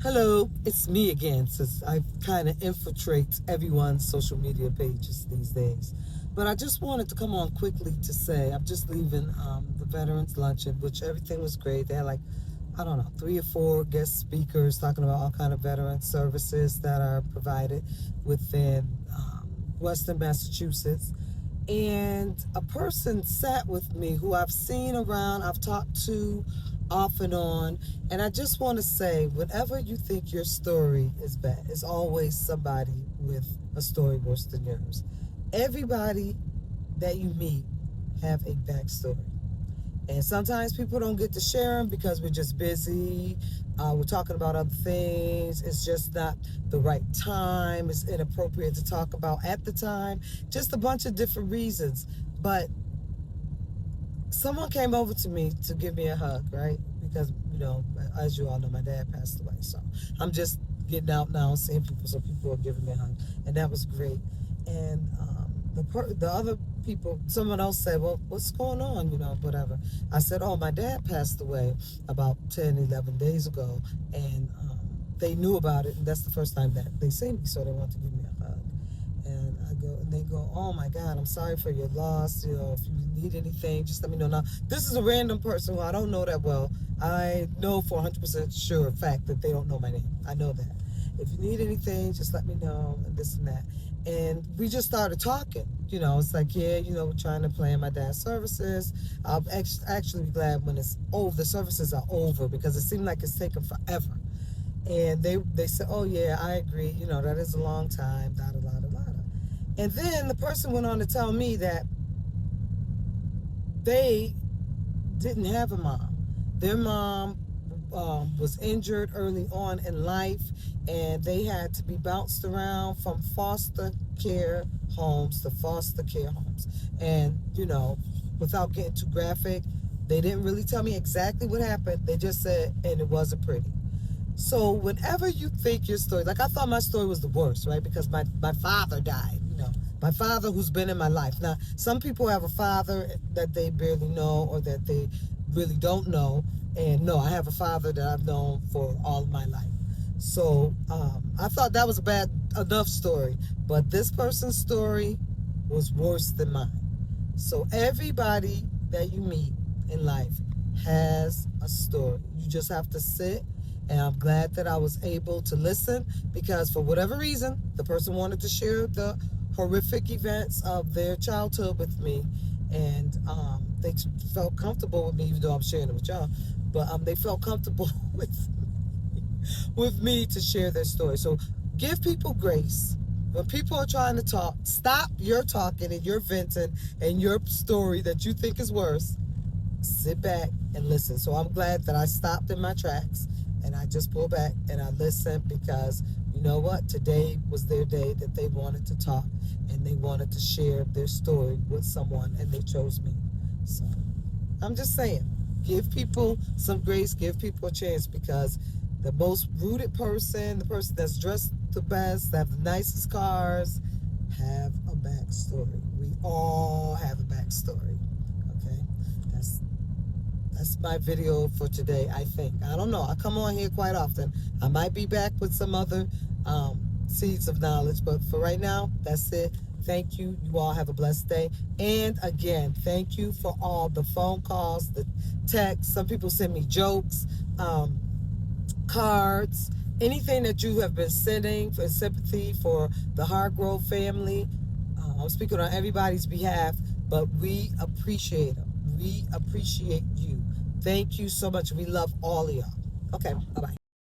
Hello, it's me again, since I kind of infiltrate everyone's social media pages these days. But I just wanted to come on quickly to say I'm just leaving the Veterans Luncheon, which everything was great. They had like, I don't know, 3 or 4 guest speakers talking about all kind of veteran services that are provided within Western Massachusetts. And a person sat with me who I've seen around, I've talked to off and on. And I just want to say, whenever you think your story is bad, it's always somebody with a story worse than yours. Everybody that you meet have a backstory. And sometimes people don't get to share them because we're just busy. We're talking about other things. It's just not the right time. It's inappropriate to talk about at the time. Just a bunch of different reasons. But someone came over to me to give me a hug, right? Because, as you all know, my dad passed away. So I'm just getting out now and seeing people. So people are giving me a hug. And that was great. And the other people, someone else said, well, what's going on, whatever. I said, oh, my dad passed away about 10, 11 days ago, and they knew about it, and that's the first time that they see me, so they want to give me a hug. And they go, oh my God, I'm sorry for your loss. If you need anything, just let me know. Now, this is a random person who I don't know that well. I know for 100% sure fact that they don't know my name. I know that. If you need anything, just let me know, and this and that. And we just started talking. It's like, yeah, we're trying to plan my dad's services. I'll actually be glad when it's over. The services are over because it seemed like it's taken forever. And they said, oh yeah, I agree. That is a long time. Da da da da da. And then the person went on to tell me that they didn't have a mom. Their mom was injured early on in life, and they had to be bounced around from foster care homes to foster care homes. And, without getting too graphic, they didn't really tell me exactly what happened. They just said, and it wasn't pretty. So whenever you think your story, like I thought my story was the worst, right? Because my father died, my father who's been in my life. Now, some people have a father that they barely know or that they really don't know. And no, I have a father that I've known for all of my life. So I thought that was a bad enough story. But this person's story was worse than mine. So everybody that you meet in life has a story. You just have to sit, and I'm glad that I was able to listen because for whatever reason, the person wanted to share the horrific events of their childhood with me, and they felt comfortable with me, even though I'm sharing it with y'all. But they felt comfortable with me to share their story. So give people grace. When people are trying to talk, stop your talking and your venting and your story that you think is worse. Sit back and listen. So I'm glad that I stopped in my tracks and I just pulled back and I listened because you know what? Today was their day that they wanted to talk and they wanted to share their story with someone and they chose me. So I'm just saying, give people some grace, give people a chance because the most rooted person, the person that's dressed the best, that have the nicest cars, have a backstory. We all have a backstory. Okay? That's my video for today, I think. I don't know. I come on here quite often. I might be back with some other seeds of knowledge, but for right now, that's it. Thank you. You all have a blessed day. And again, thank you for all the phone calls, the texts. Some people send me jokes, cards, anything that you have been sending for sympathy for the Hargrove family. I'm speaking on everybody's behalf, but we appreciate them. We appreciate you. Thank you so much. We love all of y'all. Okay, bye-bye.